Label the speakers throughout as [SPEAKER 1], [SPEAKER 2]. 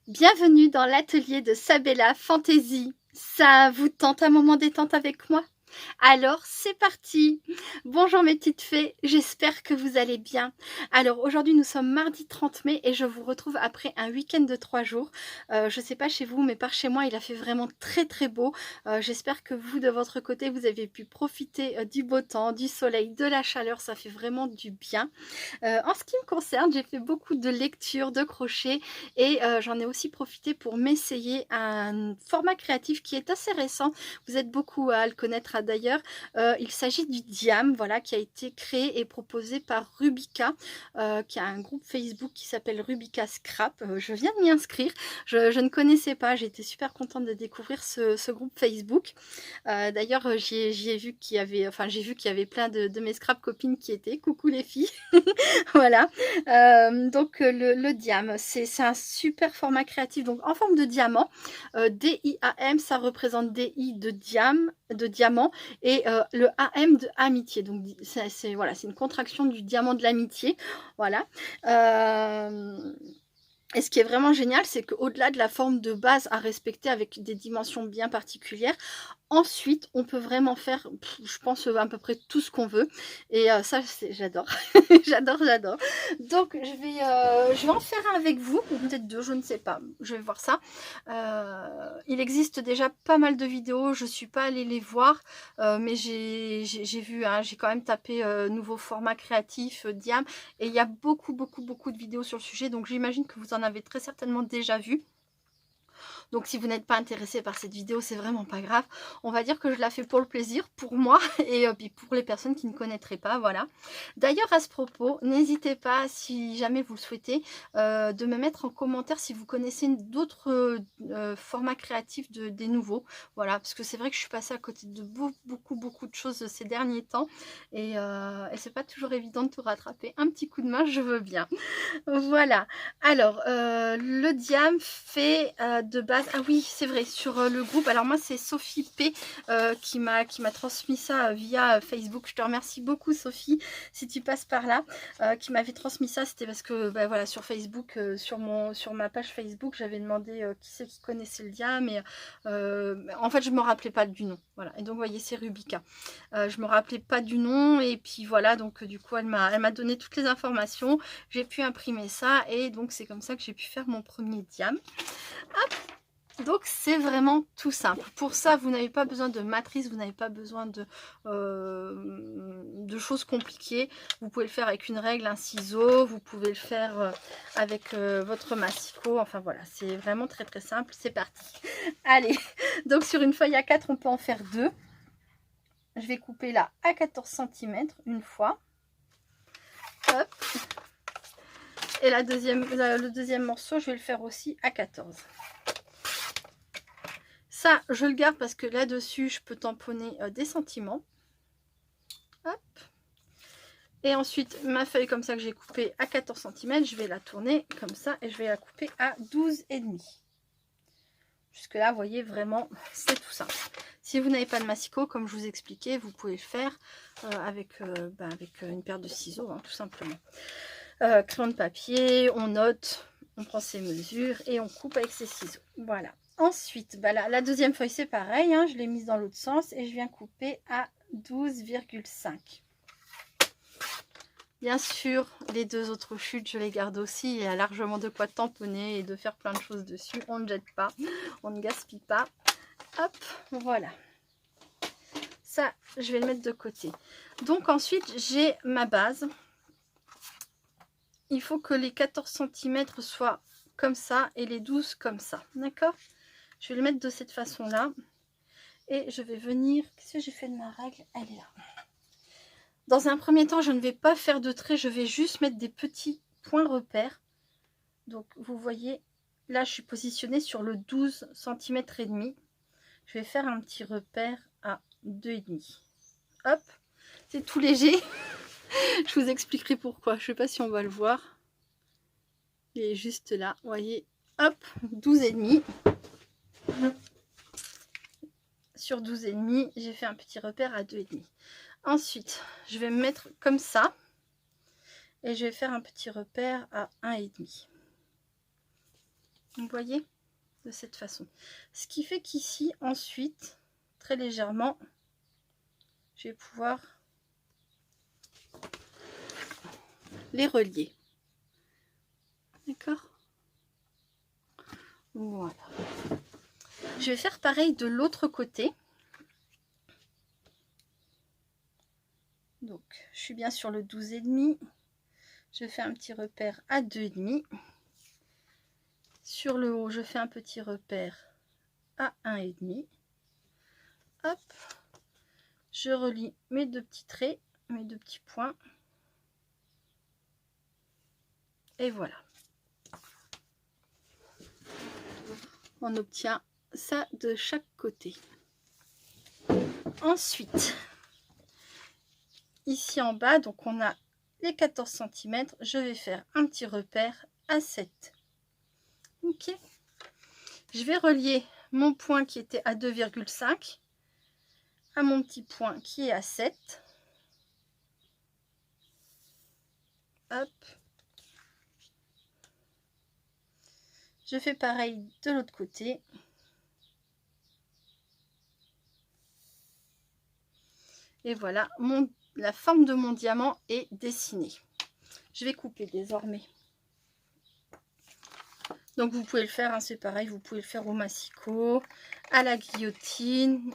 [SPEAKER 1] Bienvenue dans l'atelier de Sabella Fantasy. Ça vous tente un moment détente avec moi? Alors, c'est parti! Bonjour mes petites fées, j'espère que vous allez bien. Alors, aujourd'hui, nous sommes mardi 30 mai et je vous retrouve après un week-end de 3 jours. Je ne sais pas chez vous, mais par chez moi, il a fait vraiment très très beau. J'espère que vous, de votre côté, vous avez pu profiter du beau temps, du soleil, de la chaleur. Ça fait vraiment du bien. En ce qui me concerne, j'ai fait beaucoup de lectures, de crochet et j'en ai aussi profité pour m'essayer un format créatif qui est assez récent. Vous êtes beaucoup à le connaître d'ailleurs. Il s'agit du Diam, voilà, qui a été créé et proposé par Rubika, qui a un groupe Facebook qui s'appelle Rubika Scrap. Je viens de m'y inscrire. Je ne connaissais pas, j'ai été super contente de découvrir ce groupe Facebook. D'ailleurs, j'y ai vu qu'il y avait, enfin j'ai vu qu'il y avait plein de mes scrap copines qui étaient. Coucou les filles. Voilà. Donc le Diam, c'est un super format créatif, donc en forme de diamant. D-I-A-M, ça représente D-I de diamant, et le A-M de amitié. Donc c'est voilà, c'est une contraction du diamant de l'amitié. Voilà. Et ce qui est vraiment génial, c'est qu'au-delà de la forme de base à respecter avec des dimensions bien particulières, ensuite, on peut vraiment faire, je pense, à peu près tout ce qu'on veut. Et ça, j'adore. J'adore. Donc, je vais en faire un avec vous, ou peut-être deux, je ne sais pas. Je vais voir ça. Il existe déjà pas mal de vidéos. Je ne suis pas allée les voir, mais j'ai vu, hein, j'ai quand même tapé nouveau format créatif, Diam. Et il y a beaucoup de vidéos sur le sujet. Donc, j'imagine que vous en avez très certainement déjà vu. Donc si vous n'êtes pas intéressé par cette vidéo, c'est vraiment pas grave. On va dire que je la fais pour le plaisir, pour moi et puis pour les personnes qui ne connaîtraient pas, voilà. D'ailleurs, à ce propos, n'hésitez pas, si jamais vous le souhaitez, de me mettre en commentaire si vous connaissez d'autres formats créatifs des nouveaux. Voilà, parce que c'est vrai que je suis passée à côté de beaucoup de choses ces derniers temps et c'est pas toujours évident de tout rattraper. Un petit coup de main, je veux bien. Voilà. Alors, le Diam fait de base... Ah oui, c'est vrai, sur le groupe. Alors moi, c'est Sophie P qui m'a transmis ça via Facebook. Je te remercie beaucoup, Sophie, si tu passes par là. Qui m'avait transmis ça. C'était parce que, bah, voilà, sur Facebook, sur ma page Facebook, j'avais demandé qui c'est qui connaissait le Diam. Et en fait, je ne me rappelais pas du nom. Voilà. Et donc, vous voyez, c'est Rubika. Je me rappelais pas du nom. Et puis, voilà. Donc, du coup, elle m'a donné toutes les informations. J'ai pu imprimer ça et donc c'est comme ça que j'ai pu faire mon premier Diam. Hop. Donc c'est vraiment tout simple. Pour ça, vous n'avez pas besoin de matrice, vous n'avez pas besoin de choses compliquées. Vous pouvez le faire avec une règle, un ciseau, vous pouvez le faire avec votre massicot. Enfin voilà, c'est vraiment très simple. C'est parti. Allez, donc sur une feuille A4, on peut en faire deux. Je vais couper là à 14 cm une fois. Hop. Et le deuxième morceau, je vais le faire aussi à 14. Ça, je le garde parce que là-dessus, je peux tamponner des sentiments. Hop. Et ensuite, ma feuille comme ça que j'ai coupée à 14 cm, je vais la tourner comme ça et je vais la couper à 12,5. Jusque là, vous voyez, vraiment, c'est tout simple. Si vous n'avez pas de massicot, comme je vous expliquais, vous pouvez le faire avec une paire de ciseaux, hein, tout simplement. Crayon de papier, on note, on prend ses mesures et on coupe avec ses ciseaux. Voilà. Ensuite, bah la deuxième feuille, c'est pareil, hein, je l'ai mise dans l'autre sens et je viens couper à 12,5. Bien sûr, les deux autres chutes, je les garde aussi. Il y a largement de quoi tamponner et de faire plein de choses dessus. On ne jette pas, on ne gaspille pas. Hop, voilà. Ça, je vais le mettre de côté. Donc ensuite, j'ai ma base. Il faut que les 14 cm soient comme ça et les 12 comme ça. D'accord? Je vais le mettre de cette façon-là. Et je vais venir... Qu'est-ce que j'ai fait de ma règle? Elle est là. Dans un premier temps, je ne vais pas faire de trait. Je vais juste mettre des petits points repères. Donc, vous voyez, là, je suis positionnée sur le 12 cm et demi. Je vais faire un petit repère à 2,5. Hop, c'est tout léger. Je vous expliquerai pourquoi. Je ne sais pas si on va le voir. Il est juste là, vous voyez, hop, 12,5. Sur 12,5, j'ai fait un petit repère à 2,5. Ensuite, je vais me mettre comme ça. Et je vais faire un petit repère à 1,5. Vous voyez, de cette façon. Ce qui fait qu'ici, ensuite, très légèrement, je vais pouvoir les relier. D'accord? Voilà. Je vais faire pareil de l'autre côté. Donc, je suis bien sur le 12,5. Je fais un petit repère à 2,5. Sur le haut, je fais un petit repère à 1,5. Hop. Je relie mes deux petits traits, mes deux petits points. Et voilà. On obtient ça de chaque côté. Ensuite, ici en bas, donc on a les 14 cm, je vais faire un petit repère à 7. Ok. Je vais relier mon point qui était à 2,5 à mon petit point qui est à 7. Hop. Je fais pareil de l'autre côté. Et voilà, la forme de mon diamant est dessinée. Je vais couper désormais. Donc vous pouvez le faire, hein, c'est pareil, vous pouvez le faire au massicot, à la guillotine,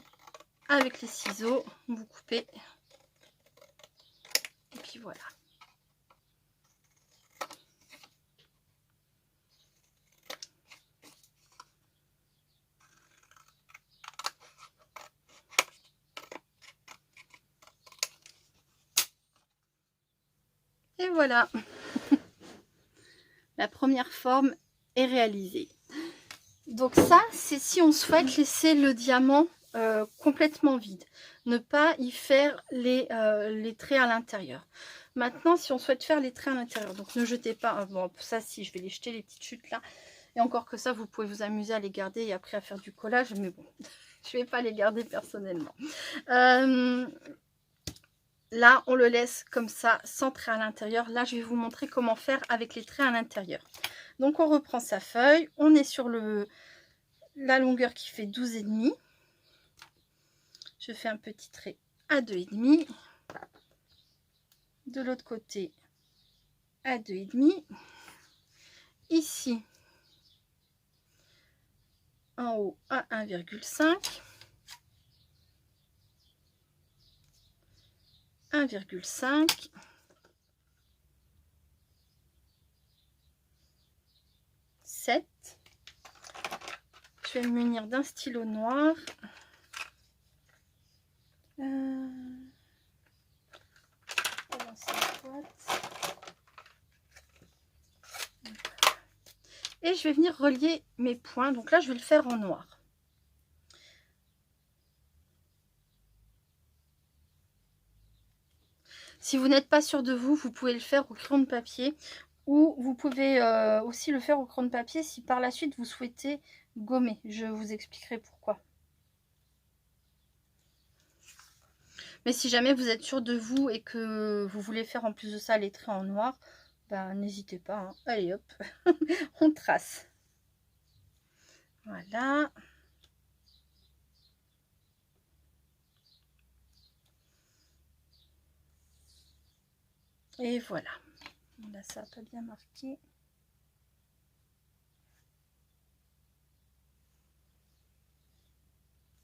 [SPEAKER 1] avec les ciseaux, vous coupez. Et puis voilà. Et voilà. La première forme est réalisée. Donc ça, c'est si on souhaite laisser le diamant complètement vide. Ne pas y faire les traits à l'intérieur. Maintenant, si on souhaite faire les traits à l'intérieur, donc ne jetez pas. Bon, ça, si, je vais les jeter, les petites chutes là. Et encore que ça, vous pouvez vous amuser à les garder et après à faire du collage. Mais bon, je ne vais pas les garder personnellement. Là, on le laisse comme ça, sans trait à l'intérieur. Là, je vais vous montrer comment faire avec les traits à l'intérieur. Donc, on reprend sa feuille. On est sur la longueur qui fait 12,5. Je fais un petit trait à 2,5. De l'autre côté, à 2,5. Ici, en haut, à 1,5. 1,5. 7. Je vais me munir d'un stylo noir. Et je vais venir relier mes points. Donc là, je vais le faire en noir. Si vous n'êtes pas sûr de vous, vous pouvez le faire au crayon de papier. Ou vous pouvez aussi le faire au crayon de papier si par la suite vous souhaitez gommer. Je vous expliquerai pourquoi. Mais si jamais vous êtes sûr de vous et que vous voulez faire en plus de ça les traits en noir, ben, n'hésitez pas, hein. Allez hop, on trace. Voilà. Et voilà. Là, ça n'a pas bien marqué.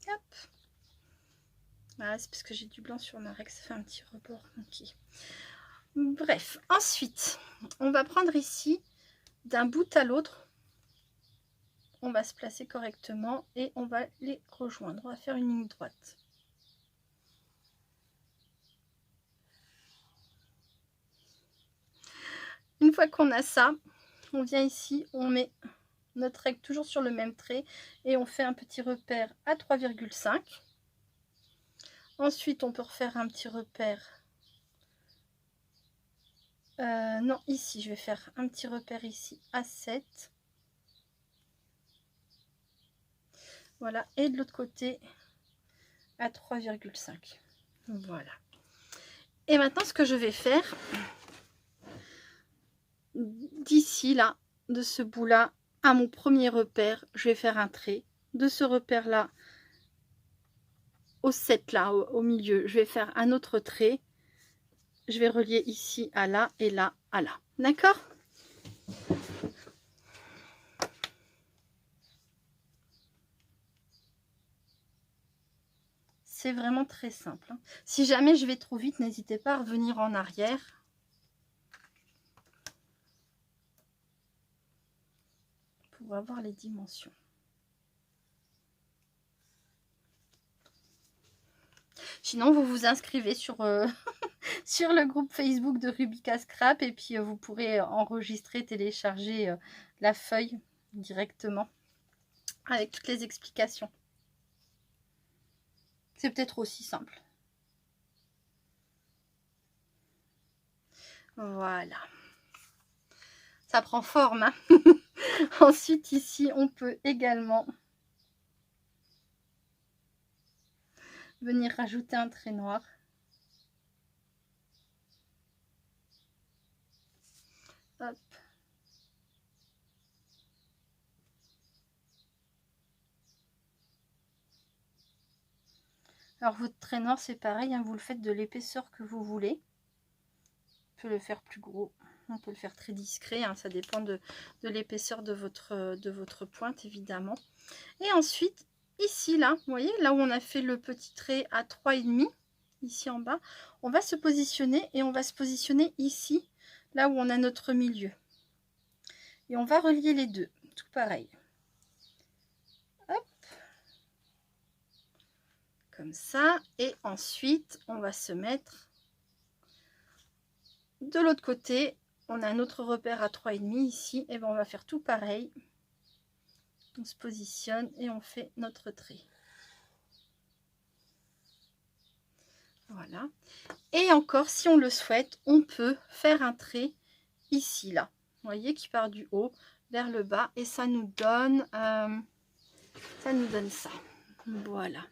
[SPEAKER 1] Hop. Voilà, c'est parce que j'ai du blanc sur ma règle, ça fait un petit rebord. Ok. Bref, ensuite, on va prendre ici, d'un bout à l'autre, on va se placer correctement et on va les rejoindre. On va faire une ligne droite. Une fois qu'on a ça, on vient ici, on met notre règle toujours sur le même trait et on fait un petit repère à 3,5. Ensuite, on peut refaire un petit repère. Non, ici, je vais faire un petit repère ici à 7. Voilà, et de l'autre côté à 3,5. Voilà. Et maintenant, ce que je vais faire, d'ici là, de ce bout là à mon premier repère, je vais faire un trait. De ce repère là au 7 là, au milieu, je vais faire un autre trait. Je vais relier ici à là et là à là. D'accord? C'est vraiment très simple. Hein. Si jamais je vais trop vite, n'hésitez pas à revenir en arrière. Pour avoir les dimensions. Sinon, vous vous inscrivez sur, sur le groupe Facebook de Rubica Scrap et puis vous pourrez enregistrer, télécharger la feuille directement avec toutes les explications. C'est peut-être aussi simple. Voilà. Ça prend forme. Hein. Ensuite, ici, on peut également venir rajouter un trait noir. Hop. Alors, votre trait noir, c'est pareil. Hein, vous le faites de l'épaisseur que vous voulez. On peut le faire plus gros. On peut le faire très discret, hein, ça dépend de l'épaisseur de votre pointe évidemment. Et ensuite, ici là, vous voyez, là où on a fait le petit trait à 3,5, ici en bas, on va se positionner et on va se positionner ici, là où on a notre milieu. Et on va relier les deux, tout pareil. Hop. Comme ça. Et ensuite, on va se mettre de l'autre côté. On a un autre repère à 3,5 ici, et bien on va faire tout pareil. On se positionne et on fait notre trait. Voilà. Et encore, si on le souhaite, on peut faire un trait ici, là. Vous voyez, qui part du haut vers le bas, et ça nous donne ça. Voilà.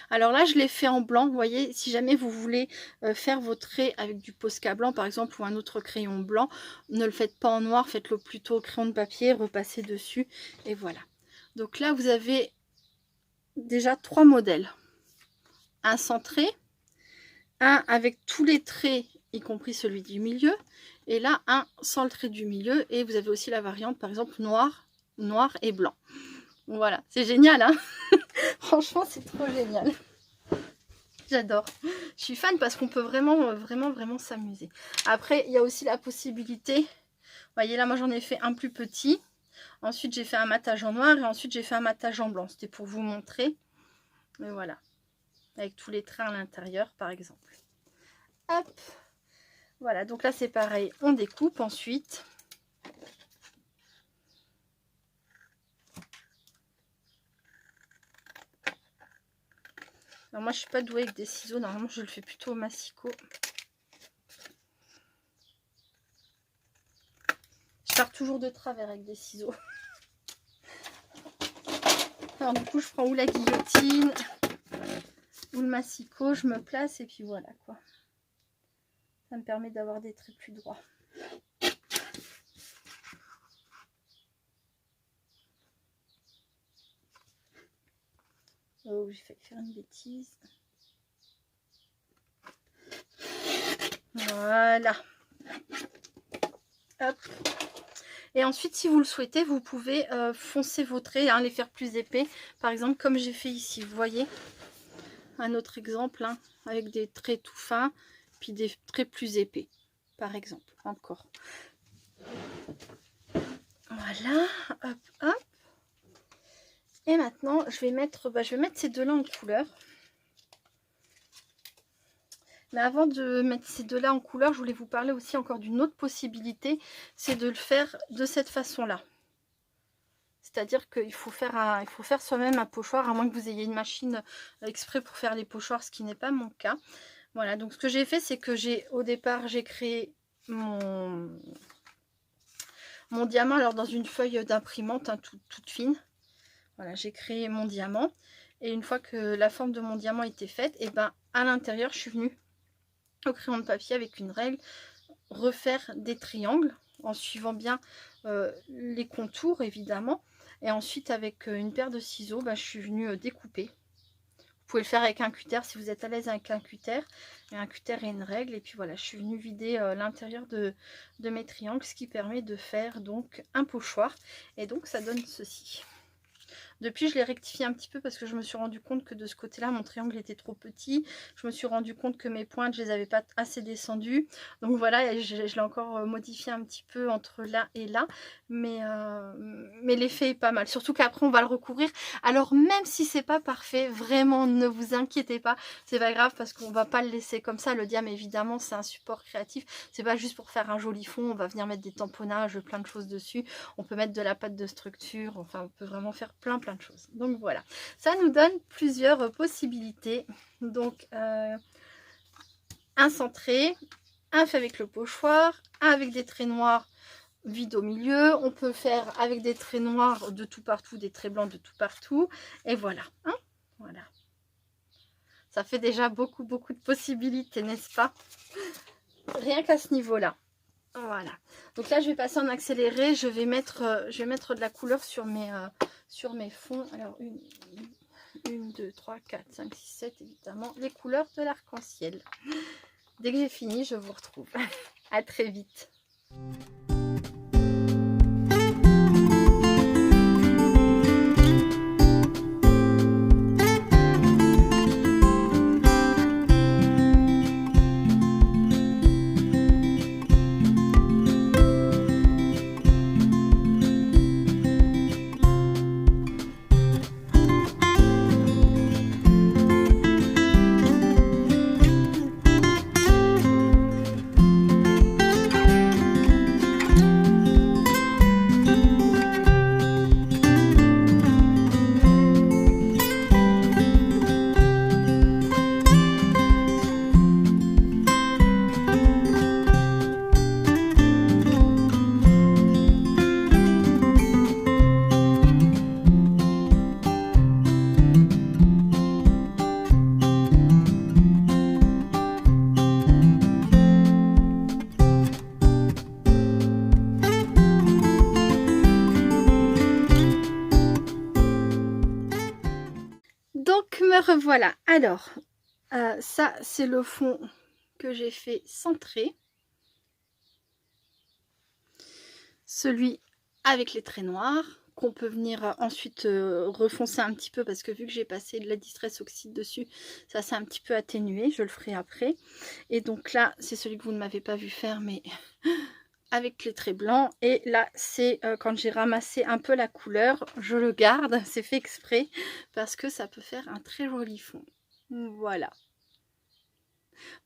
[SPEAKER 1] Alors là, je l'ai fait en blanc. Vous voyez, si jamais vous voulez faire vos traits avec du Posca blanc, par exemple, ou un autre crayon blanc, ne le faites pas en noir, faites-le plutôt au crayon de papier, repassez dessus, et voilà. Donc là, vous avez déjà 3 modèles. Un sans trait, un avec tous les traits, y compris celui du milieu, et là, un sans le trait du milieu, et vous avez aussi la variante, par exemple, noir, noir et blanc. Voilà, c'est génial, hein. Franchement, c'est trop génial. J'adore. Je suis fan parce qu'on peut vraiment s'amuser. Après, il y a aussi la possibilité, vous voyez là, moi j'en ai fait un plus petit. Ensuite, j'ai fait un matage en noir et ensuite j'ai fait un matage en blanc. C'était pour vous montrer. Mais voilà. Avec tous les traits à l'intérieur, par exemple. Hop. Voilà, donc là c'est pareil. On découpe ensuite. Alors moi je suis pas douée avec des ciseaux, normalement je le fais plutôt au massicot. Je pars toujours de travers avec des ciseaux. Alors du coup je prends ou la guillotine ou le massicot, je me place et puis voilà quoi. Ça me permet d'avoir des traits plus droits. Oh, j'ai failli faire une bêtise. Voilà. Hop. Et ensuite, si vous le souhaitez, vous pouvez foncer vos traits, hein, les faire plus épais. Par exemple, comme j'ai fait ici, vous voyez. Un autre exemple, hein, avec des traits tout fins, puis des traits plus épais, par exemple, encore. Voilà, hop, hop. Et maintenant, je vais mettre ces deux-là en couleur. Mais avant de mettre ces deux-là en couleur, je voulais vous parler aussi encore d'une autre possibilité, c'est de le faire de cette façon-là. C'est-à-dire qu'il faut faire soi-même un pochoir, à moins que vous ayez une machine exprès pour faire les pochoirs, ce qui n'est pas mon cas. Voilà, donc ce que j'ai fait, c'est que au départ, j'ai créé mon diamant, alors dans une feuille d'imprimante, hein, toute fine. Voilà, j'ai créé mon diamant. Et une fois que la forme de mon diamant était faite, et ben à l'intérieur, je suis venue au crayon de papier avec une règle refaire des triangles. en suivant bien les contours évidemment. Et ensuite avec une paire de ciseaux, je suis venue découper. Vous pouvez le faire avec un cutter si vous êtes à l'aise avec un cutter. Et un cutter et une règle. Et puis voilà, je suis venue vider l'intérieur de mes triangles, ce qui permet de faire donc un pochoir. Et donc ça donne ceci. Depuis, je l'ai rectifié un petit peu parce que je me suis rendu compte que de ce côté-là, mon triangle était trop petit. Je me suis rendu compte que mes pointes, je les avais pas assez descendues. Donc voilà, je l'ai encore modifié un petit peu entre là et là. Mais l'effet est pas mal. Surtout qu'après, on va le recouvrir. Alors même si c'est pas parfait, vraiment, ne vous inquiétez pas. C'est pas grave parce qu'on va pas le laisser comme ça. Le diam, évidemment, c'est un support créatif. C'est pas juste pour faire un joli fond. On va venir mettre des tamponnages, plein de choses dessus. On peut mettre de la pâte de structure. Enfin, on peut vraiment faire plein de choses. Donc voilà, ça nous donne plusieurs possibilités. Donc un centré, un fait avec le pochoir, un avec des traits noirs vide au milieu. On peut faire avec des traits noirs de tout partout, des traits blancs de tout partout. Et voilà, hein, voilà. Ça fait déjà beaucoup de possibilités, n'est-ce pas? Rien qu'à ce niveau-là. Voilà. Donc là, je vais passer en accéléré. Je vais mettre de la couleur sur mes fonds. Alors, 1, 2, 3, 4, 5, 6, 7, évidemment. Les couleurs de l'arc-en-ciel. Dès que j'ai fini, je vous retrouve. À très vite. Donc me revoilà. Alors ça c'est le fond que j'ai fait centré, celui avec les traits noirs qu'on peut venir ensuite refoncer un petit peu parce que vu que j'ai passé de la Distress Oxide dessus, ça s'est un petit peu atténué, je le ferai après. Et donc là c'est celui que vous ne m'avez pas vu faire, mais avec les traits blancs. Et là c'est quand j'ai ramassé un peu la couleur, je le garde, c'est fait exprès parce que ça peut faire un très joli fond. Voilà.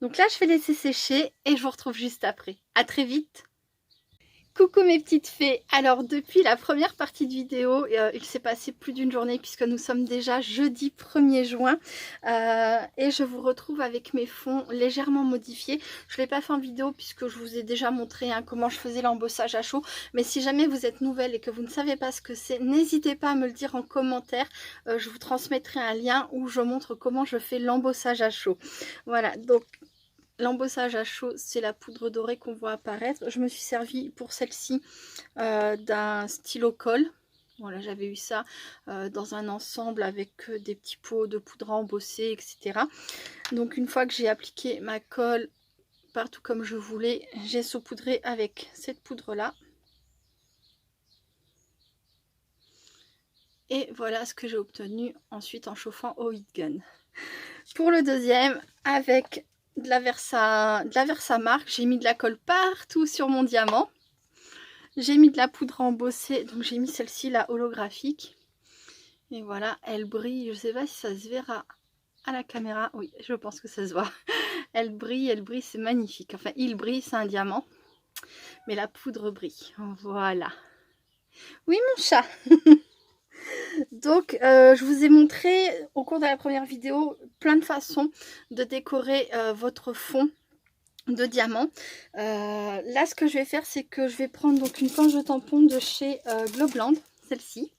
[SPEAKER 1] Donc là je vais laisser sécher et je vous retrouve juste après. À très vite. Coucou mes petites fées. Alors depuis la première partie de vidéo, il s'est passé plus d'une journée puisque nous sommes déjà jeudi 1er juin et je vous retrouve avec mes fonds légèrement modifiés. Je ne l'ai pas fait en vidéo puisque je vous ai déjà montré comment je faisais l'embossage à chaud, mais si jamais vous êtes nouvelle et que vous ne savez pas ce que c'est, n'hésitez pas à me le dire en commentaire. Je vous transmettrai un lien où je montre comment je fais l'embossage à chaud. Voilà, donc l'embossage à chaud, c'est la poudre dorée qu'on voit apparaître. Je me suis servi pour celle-ci d'un stylo colle. Voilà, j'avais eu ça dans un ensemble avec des petits pots de poudre embossée, etc. Donc une fois que j'ai appliqué ma colle partout comme je voulais, j'ai saupoudré avec cette poudre-là. Et voilà ce que j'ai obtenu ensuite en chauffant au heat gun. Pour le deuxième, avec de la Versamark, j'ai mis de la colle partout sur mon diamant. J'ai mis de la poudre embossée, donc j'ai mis celle-ci, la holographique. Et voilà, elle brille. Je ne sais pas si ça se verra à la caméra. Oui, je pense que ça se voit. Elle brille, c'est magnifique. Enfin, il brille, c'est un diamant. Mais la poudre brille. Voilà. Oui, mon chat. Donc je vous ai montré au cours de la première vidéo plein de façons de décorer votre fond de diamant. Là ce que je vais faire, c'est que je vais prendre donc une planche de tampon de chez Globland, celle-ci.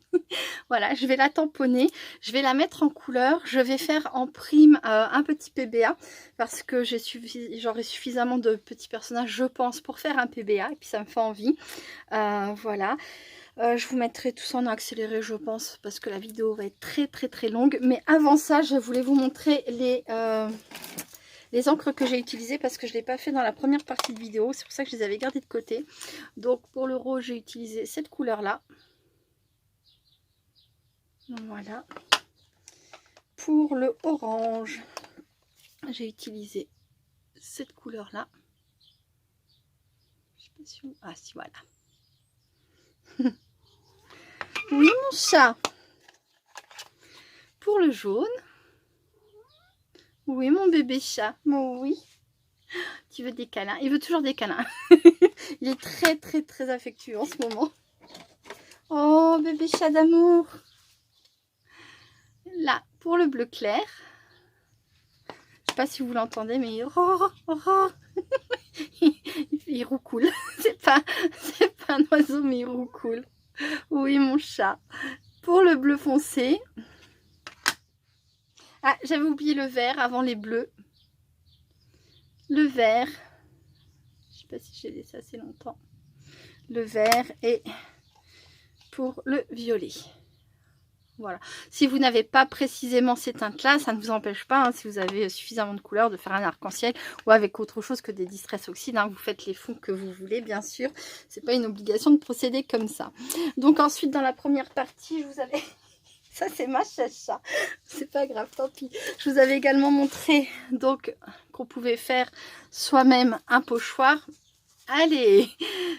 [SPEAKER 1] Voilà, je vais la tamponner, je vais la mettre en couleur, je vais faire en prime un petit PBA parce que j'aurai suffisamment de petits personnages, je pense, pour faire un PBA et puis ça me fait envie. Voilà, je vous mettrai tout ça en accéléré, je pense, parce que la vidéo va être très longue. Mais avant ça, je voulais vous montrer les encres que j'ai utilisées parce que je ne l'ai pas fait dans la première partie de vidéo, c'est pour ça que je les avais gardées de côté. Donc pour le rose, j'ai utilisé cette couleur-là. Voilà. Pour le orange, j'ai utilisé cette couleur-là. Je sais pas si vous... Ah si, voilà. Oui, mon chat. Pour le jaune. Oui, mon bébé chat. Oui. Tu veux des câlins? Il veut toujours des câlins. Il est très affectueux en ce moment. Oh, bébé chat d'amour. Là, pour le bleu clair. Je sais pas si vous l'entendez, mais il roucoule. C'est pas un oiseau, mais il roucoule. Oui, mon chat. Pour le bleu foncé. Ah, j'avais oublié le vert avant les bleus. Le vert. Je sais pas si j'ai laissé assez longtemps. Le vert et pour le violet. Voilà. Si vous n'avez pas précisément ces teintes-là, ça ne vous empêche pas, hein, si vous avez suffisamment de couleurs, de faire un arc-en-ciel ou avec autre chose que des Distress Oxide. Hein, vous faites les fonds que vous voulez, bien sûr. C'est pas une obligation de procéder comme ça. Donc ensuite, dans la première partie, je vous avais... Ça, c'est ma chacha. C'est pas grave, tant pis. Je vous avais également montré donc qu'on pouvait faire soi-même un pochoir. Allez!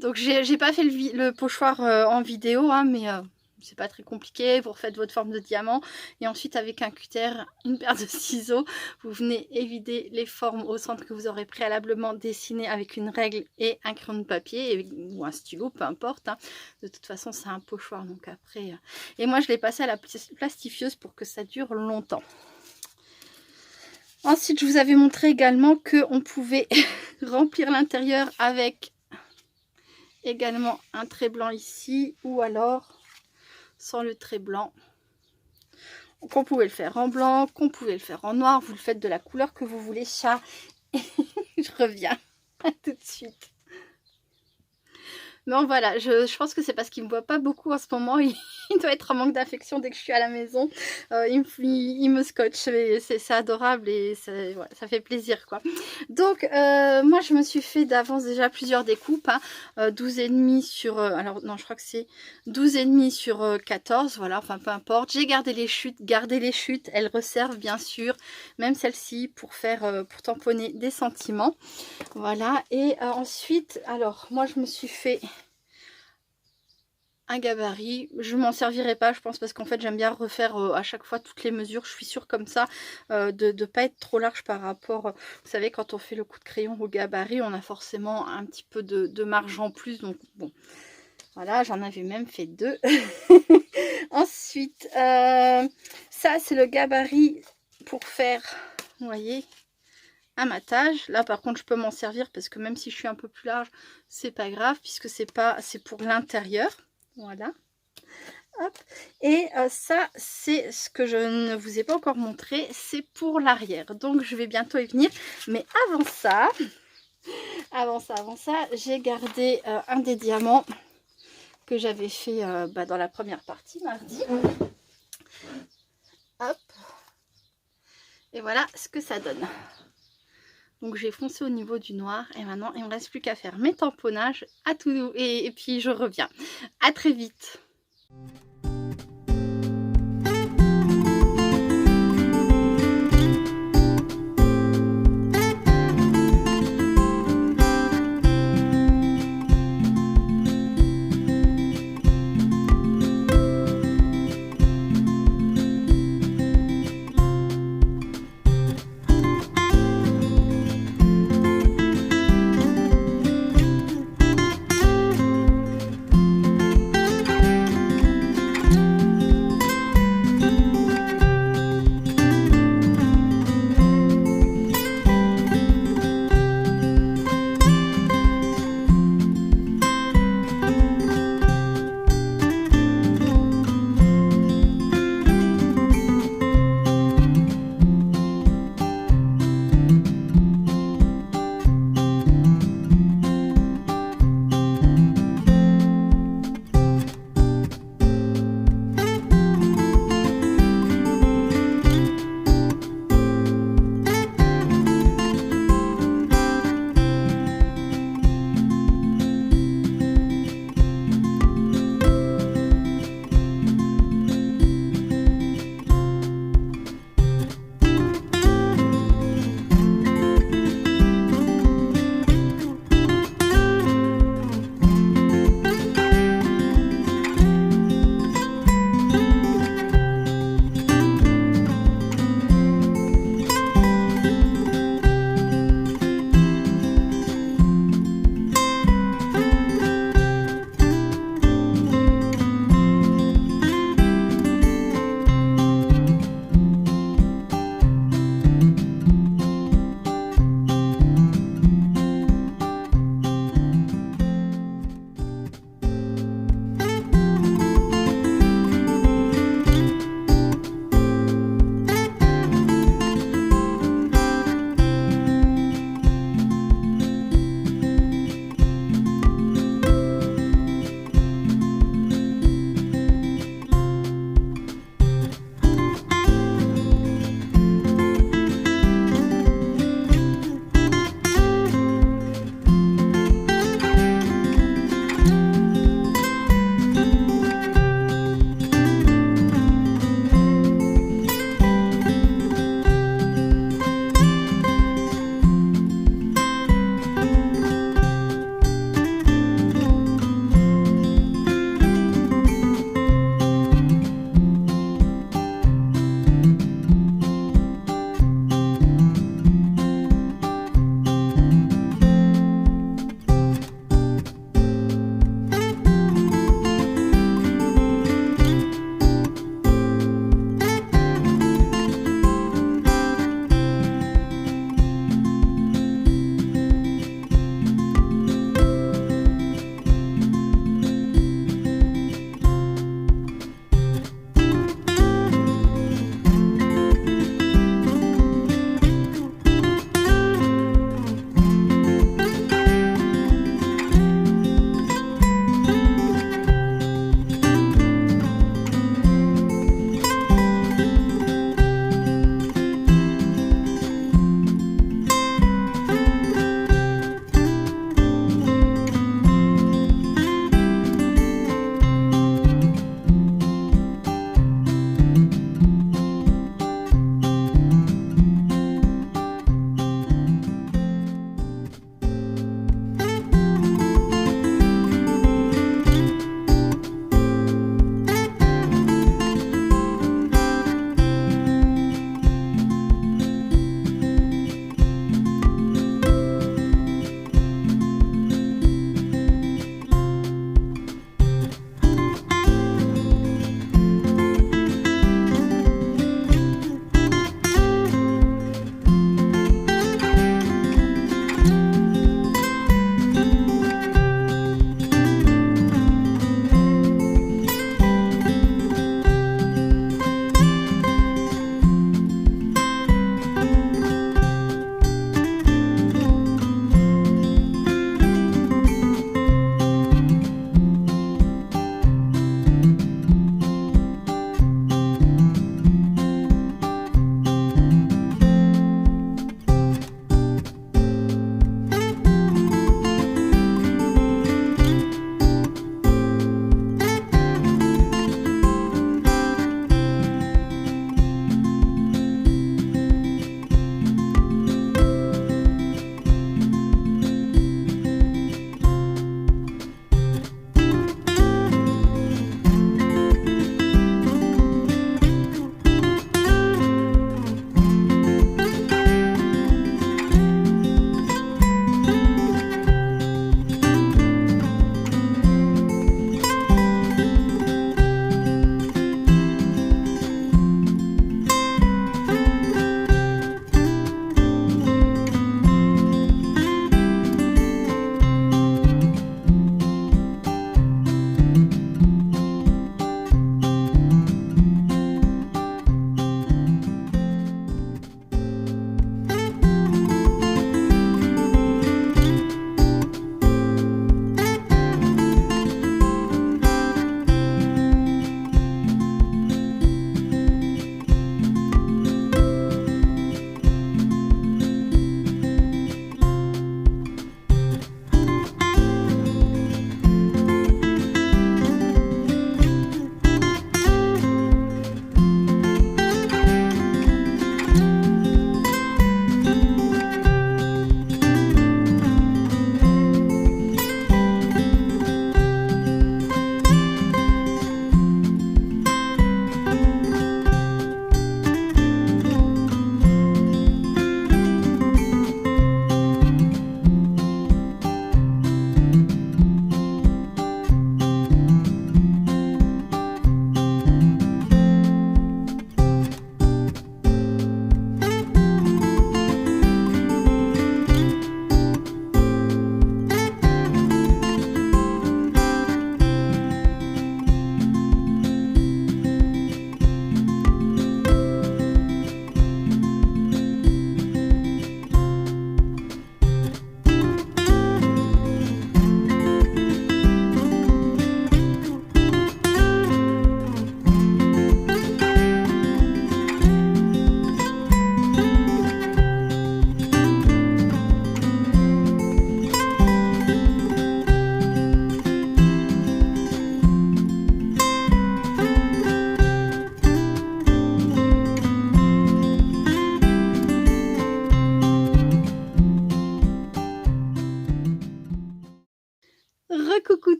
[SPEAKER 1] Donc, j'ai pas fait le pochoir en vidéo, hein, mais... c'est pas très compliqué, vous refaites votre forme de diamant et ensuite avec un cutter, une paire de ciseaux, vous venez évider les formes au centre que vous aurez préalablement dessinées avec une règle et un crayon de papier ou un stylo, peu importe. Hein. De toute façon, c'est un pochoir, donc après... Et moi, je l'ai passé à la plastifieuse pour que ça dure longtemps. Ensuite, je vous avais montré également qu'on pouvait remplir l'intérieur avec également un trait blanc ici ou alors... sans le trait blanc, qu'on pouvait le faire en blanc, qu'on pouvait le faire en noir, vous le faites de la couleur que vous voulez, chat. Je reviens à tout de suite. Non, voilà, je pense que c'est parce qu'il ne me voit pas beaucoup en ce moment. Il doit être en manque d'affection dès que je suis à la maison. Il me scotche, c'est adorable et ouais, ça fait plaisir, quoi. Donc, moi, je me suis fait d'avance déjà plusieurs découpes. Hein, 12,5 sur... alors, non, je crois que c'est 12,5 sur 14. Voilà, enfin, peu importe. J'ai gardé les chutes. Gardez les chutes. Elles resservent, bien sûr. Même celle-ci, pour tamponner des sentiments. Voilà. Et ensuite, alors, moi, je me suis fait... un gabarit, je m'en servirai pas je pense parce qu'en fait j'aime bien refaire à chaque fois toutes les mesures, je suis sûre comme ça de ne pas être trop large par rapport, vous savez quand on fait le coup de crayon au gabarit on a forcément un petit peu de marge en plus, donc bon voilà, j'en avais même fait 2. Ensuite ça c'est le gabarit pour faire, vous voyez, un matage. Là par contre je peux m'en servir parce que même si je suis un peu plus large c'est pas grave puisque c'est pour l'intérieur. Voilà. Hop. Et ça, c'est ce que je ne vous ai pas encore montré. C'est pour l'arrière. Donc, je vais bientôt y venir. Mais avant ça, j'ai gardé un des diamants que j'avais fait dans la première partie, mardi. Hop. Et voilà ce que ça donne. Donc j'ai foncé au niveau du noir et maintenant il ne me reste plus qu'à faire mes tamponnages et puis je reviens. À très vite.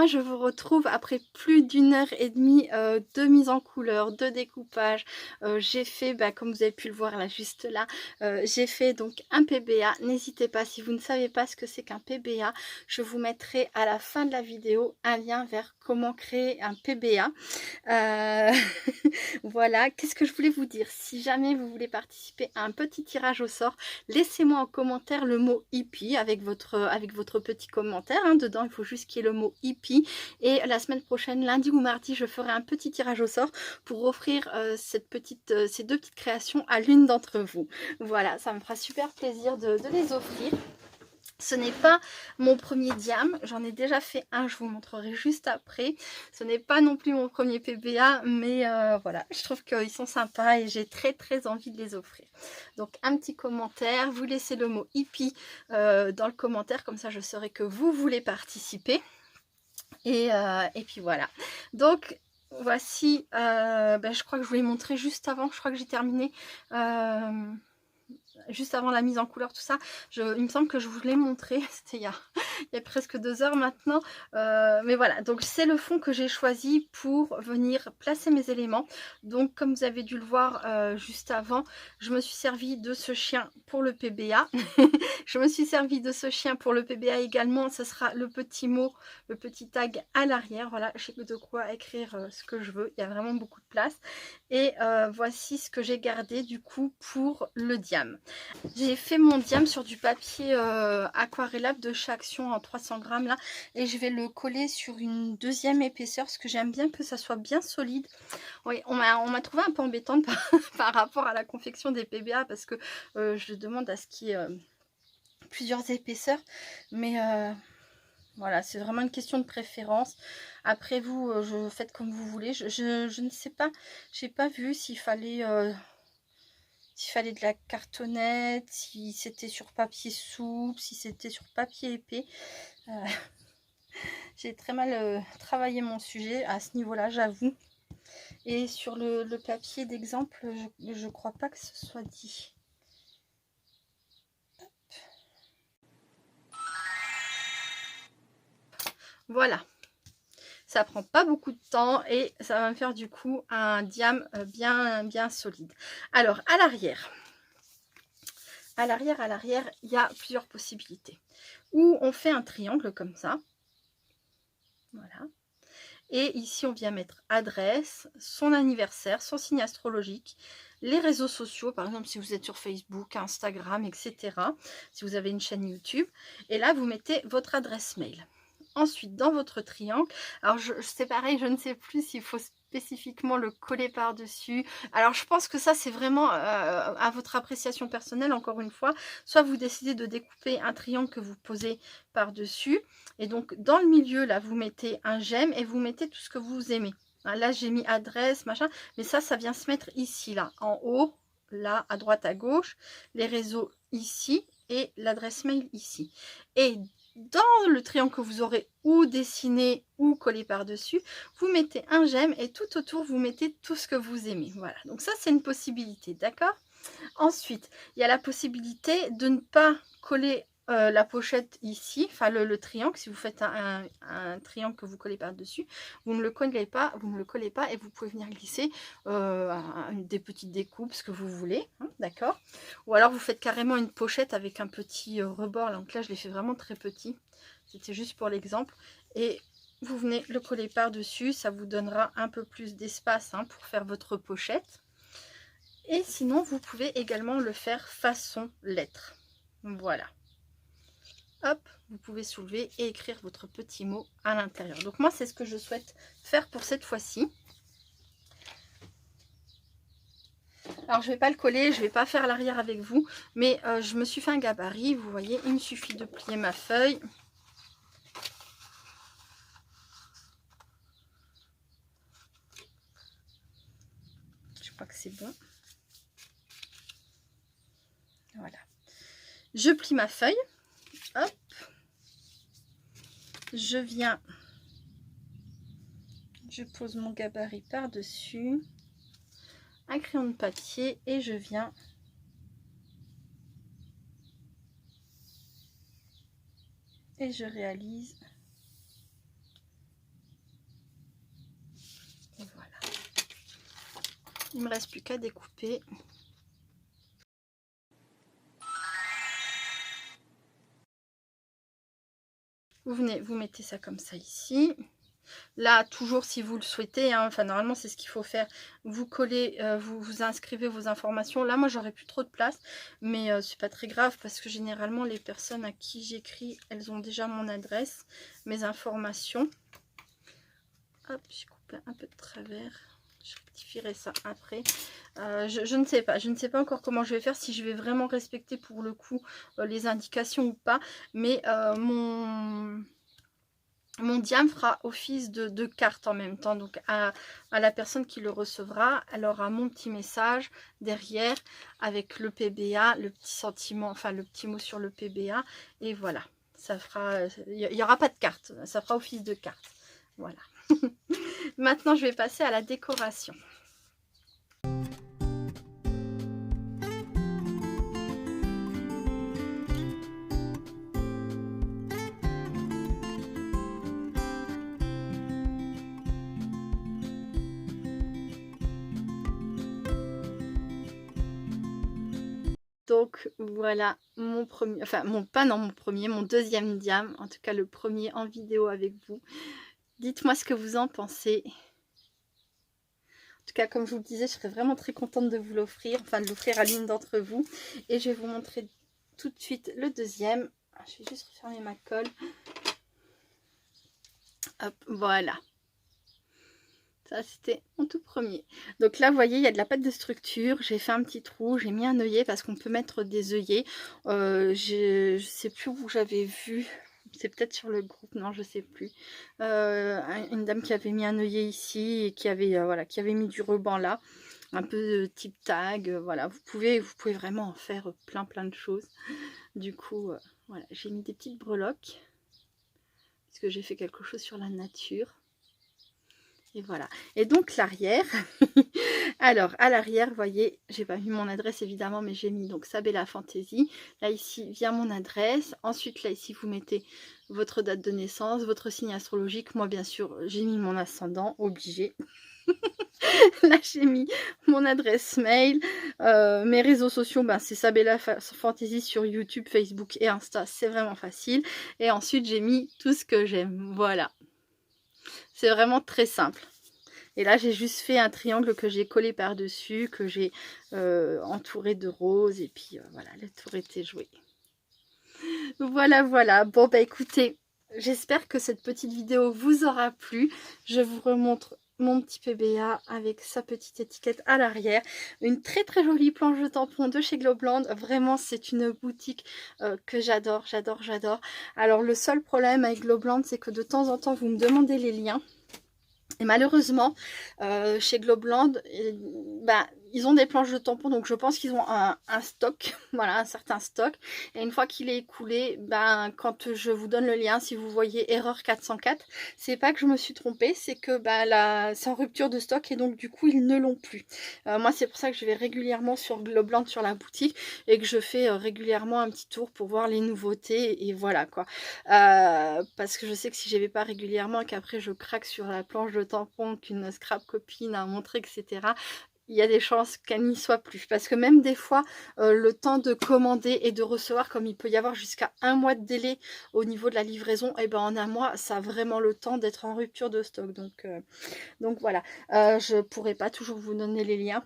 [SPEAKER 1] je vous retrouve après plus d'1 h 30 de mise en couleur, de découpage. J'ai fait, comme vous avez pu le voir là, juste là, j'ai fait donc un PBA. N'hésitez pas, si vous ne savez pas ce que c'est qu'un PBA, je vous mettrai à la fin de la vidéo un lien vers comment créer un PBA. Voilà, qu'est-ce que je voulais vous dire? Si jamais vous voulez participer à un petit tirage au sort, laissez-moi en commentaire le mot hippie avec votre petit commentaire. Hein. Dedans, il faut juste qu'il y ait le mot hippie. Et la semaine prochaine, lundi ou mardi, je ferai un petit tirage au sort pour offrir ces deux petites créations à l'une d'entre vous. Voilà, ça me fera super plaisir de les offrir. Ce n'est pas mon premier diam, j'en ai déjà fait un, je vous montrerai juste après. Ce n'est pas non plus mon premier PBA, mais voilà, je trouve qu'ils sont sympas et j'ai très envie de les offrir. Donc un petit commentaire, vous laissez le mot hippie dans le commentaire, comme ça je saurai que vous voulez participer. Et puis voilà, donc voici, je crois que je vous l'ai montré juste avant, je crois que j'ai terminé juste avant la mise en couleur, tout ça. Il me semble que je vous l'ai montré, c'était il y a presque 2 heures maintenant. Mais voilà, donc c'est le fond que j'ai choisi pour venir placer mes éléments. Donc comme vous avez dû le voir juste avant, je me suis servi de ce chien pour le PBA. Je me suis servi de ce chien pour le PBA également. Ce sera le petit mot, le petit tag à l'arrière. Voilà, j'ai de quoi écrire ce que je veux. Il y a vraiment beaucoup de place. Et voici ce que j'ai gardé du coup pour le diam. J'ai fait mon diam sur du papier aquarellable de chez Action en 300 grammes là. Et je vais le coller sur une deuxième épaisseur parce que j'aime bien que ça soit bien solide. Oui, on m'a trouvé un peu embêtante par rapport à la confection des PBA parce que je demande à ce qu'il y ait plusieurs épaisseurs. Mais voilà, c'est vraiment une question de préférence. Après vous, je faites comme vous voulez. Je ne sais pas, j'ai pas vu s'il fallait de la cartonnette, si c'était sur papier souple, si c'était sur papier épais. J'ai très mal travaillé mon sujet à ce niveau-là, j'avoue. Et sur le papier d'exemple, je crois pas que ce soit dit. Hop. Voilà. Ça prend pas beaucoup de temps et ça va me faire du coup un diam bien solide. Alors à l'arrière, il y a plusieurs possibilités. Ou on fait un triangle comme ça. Voilà. Et ici, on vient mettre adresse, son anniversaire, son signe astrologique, les réseaux sociaux, par exemple si vous êtes sur Facebook, Instagram, etc. Si vous avez une chaîne YouTube. Et là, vous mettez votre adresse mail. Ensuite, dans votre triangle, alors c'est pareil, je ne sais plus s'il faut spécifiquement le coller par-dessus. Alors, je pense que ça, c'est vraiment à votre appréciation personnelle, encore une fois. Soit vous décidez de découper un triangle que vous posez par-dessus. Et donc, dans le milieu, là, vous mettez un j'aime et vous mettez tout ce que vous aimez. Là, j'ai mis adresse, machin. Mais ça vient se mettre ici, là, en haut, là, à droite, à gauche. Les réseaux ici et l'adresse mail ici. Et dans le triangle que vous aurez ou dessiné ou collé par-dessus, vous mettez un j'aime et tout autour, vous mettez tout ce que vous aimez. Voilà, donc ça, c'est une possibilité, d'accord? Ensuite, il y a la possibilité de ne pas coller la pochette ici, enfin le triangle. Si vous faites un triangle que vous collez par-dessus, vous ne le collez pas, et vous pouvez venir glisser des petites découpes, ce que vous voulez, hein, d'accord? Ou alors vous faites carrément une pochette avec un petit rebord. Donc là, je l'ai fait vraiment très petit. C'était juste pour l'exemple. Et vous venez le coller par-dessus, ça vous donnera un peu plus d'espace hein, pour faire votre pochette. Et sinon, vous pouvez également le faire façon lettre. Voilà. Hop, vous pouvez soulever et écrire votre petit mot à l'intérieur. Donc moi, c'est ce que je souhaite faire pour cette fois-ci. Alors, je ne vais pas le coller, je ne vais pas faire l'arrière avec vous, mais je me suis fait un gabarit. Vous voyez, il me suffit de plier ma feuille. Je crois que c'est bon. Voilà. Je plie ma feuille. Hop. Je viens, je pose mon gabarit par-dessus, un crayon de papier et je viens et je réalise Il me reste plus qu'à découper. Vous venez, vous mettez ça comme ça ici. Là, toujours si vous le souhaitez, hein, enfin normalement c'est ce qu'il faut faire, vous collez, vous inscrivez vos informations. Là, moi j'aurais plus trop de place, mais c'est pas très grave parce que généralement les personnes à qui j'écris, elles ont déjà mon adresse, mes informations. Hop, j'ai coupé un peu de travers. Je rectifierai ça après. Je ne sais pas. Je ne sais pas encore comment je vais faire, si je vais vraiment respecter pour le coup les indications ou pas. Mais mon diam fera office de carte en même temps. Donc à la personne qui le recevra, elle aura mon petit message derrière avec le PBA, le petit sentiment, enfin le petit mot sur le PBA. Et voilà. Ça fera. Il n'y aura pas de carte. Ça fera office de carte. Voilà. Maintenant, je vais passer à la décoration. Donc voilà mon premier, enfin mon deuxième diam, en tout cas le premier en vidéo avec vous. Dites-moi ce que vous en pensez. En tout cas, comme je vous le disais, je serais vraiment très contente de vous l'offrir, enfin de l'offrir à l'une d'entre vous. Et je vais vous montrer tout de suite le deuxième. Je vais juste refermer ma colle. Hop, voilà. Ça, c'était mon tout premier. Donc là, vous voyez, il y a de la pâte de structure. J'ai fait un petit trou. J'ai mis un œillet parce qu'on peut mettre des œillets. Je ne sais plus où j'avais vu. C'est peut-être sur le groupe, non, je sais plus. Une dame qui avait mis un œillet ici et qui avait, voilà, qui avait mis du ruban là. Un peu type tag. Voilà, vous pouvez vraiment en faire plein de choses. Du coup, voilà, j'ai mis des petites breloques. Parce que j'ai fait quelque chose sur la nature. Et voilà. Et donc l'arrière. Alors à l'arrière, vous voyez, j'ai pas mis mon adresse évidemment, mais j'ai mis donc Sabella Fantasy. Là ici vient mon adresse. Ensuite là ici vous mettez votre date de naissance, votre signe astrologique. Moi bien sûr j'ai mis mon ascendant, obligé. Là j'ai mis mon adresse mail. Mes réseaux sociaux, ben, c'est Sabella Fantasy sur YouTube, Facebook et Insta. C'est vraiment facile. Et ensuite j'ai mis tout ce que j'aime. Voilà. C'est vraiment très simple. Et là, j'ai juste fait un triangle que j'ai collé par-dessus, que j'ai entouré de roses. Et puis, voilà, le tour était joué. Voilà, voilà. Bon, bah écoutez, j'espère que cette petite vidéo vous aura plu. Je vous remontre mon petit PBA avec sa petite étiquette à l'arrière. Une très jolie planche de tampons de chez Globland. Vraiment, c'est une boutique que j'adore, j'adore. Alors, le seul problème avec Globland, c'est que de temps en temps, vous me demandez les liens. Et malheureusement, chez Globland, ils ont des planches de tampons, donc je pense qu'ils ont un stock, voilà, un certain stock. Et une fois qu'il est écoulé, quand je vous donne le lien, si vous voyez erreur 404, c'est pas que je me suis trompée, c'est que c'est en rupture de stock et donc du coup ils ne l'ont plus. Moi c'est pour ça que je vais régulièrement sur Globland, sur la boutique, et que je fais régulièrement un petit tour pour voir les nouveautés et voilà quoi. Parce que je sais que si j'y vais pas régulièrement et qu'après je craque sur la planche de tampon qu'une scrap copine a montré, etc., il y a des chances qu'elle n'y soit plus. Parce que même des fois, le temps de commander et de recevoir, comme il peut y avoir jusqu'à 1 mois de délai au niveau de la livraison, et en 1 mois, ça a vraiment le temps d'être en rupture de stock. Donc voilà, je pourrais pas toujours vous donner les liens.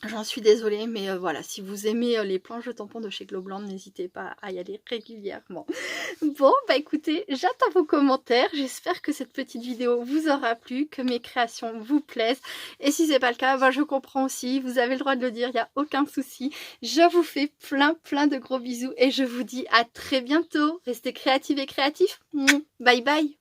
[SPEAKER 1] J'en suis désolée, mais voilà, si vous aimez les planches de tampons de chez Globland, n'hésitez pas à y aller régulièrement. Bon, écoutez, j'attends vos commentaires. J'espère que cette petite vidéo vous aura plu, que mes créations vous plaisent. Et si c'est pas le cas, je comprends aussi. Vous avez le droit de le dire, il n'y a aucun souci. Je vous fais plein de gros bisous et je vous dis à très bientôt. Restez créatives et créatifs. Bye bye.